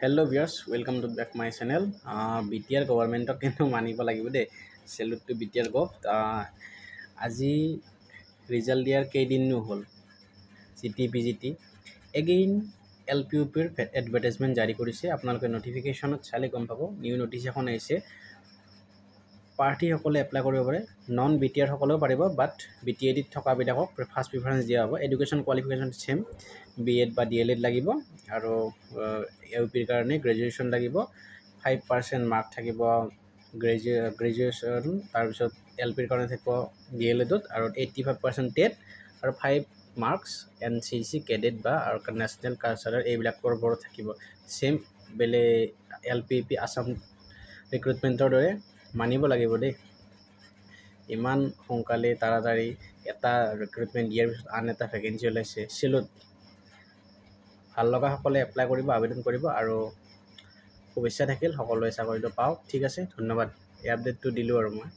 Hello viewers, welcome to back my channel. BTR government কিন্তু মানিব লাগিব দে salute to BTR gov. আজি result দিয়াৰ কেইদিনো হ'ল CTPGT again LPUPৰ advertisement জাৰি কৰিছে আপোনালোকে notificationত চালে গম পাব নিউ নোটিছ এখন আহিছে পাৰ্টি সকলে এপ্লাই কৰিব পাৰে নন BTR সকলেও পাৰিব বাট BTAD থকা বিলাকক ফাৰ্স্ট প্ৰিফাৰেন্স দিয়া হ'ব এডুকেশ্যন কোৱালিফিকেশ্যন সেম BEd বা DLEd লাগিব আৰু ইউপিৰ কাৰণে গ্ৰেজুৱেশ্যন লাগিব 5% মাৰ্ক থাকিব গ্ৰেজুৱেশ্যন তাৰ পিছত এলপিৰ কাৰণে থাকিব DLEdত আৰু 85% টেট আৰু 5 মাৰ্কস NCC কেডেট বা আৰু নেশনেল কালচাৰেল এইবিলাকৰ ওপৰত থাকিব সেম বেলে LPP আসাম ৰিক্ৰুটমেন্টৰ দৰে মানিব লাগিব দে ইমান সোনকালে তাড়াতাড়ি এটা ৰিক্ৰুটমেন্ট দিয়াৰ পিছত আন এটা ভ্যাকেন্সি ওলাইছে সিলত ভাল লগা সকলে এপ্লাই কৰিব আবেদন কৰিব আৰু শুভেচ্ছা থাকিল সকলোৱে চাকৰিটো পাওক ঠিক আছে ধন্যবাদ এই আপডেটটো দিলো আৰু মই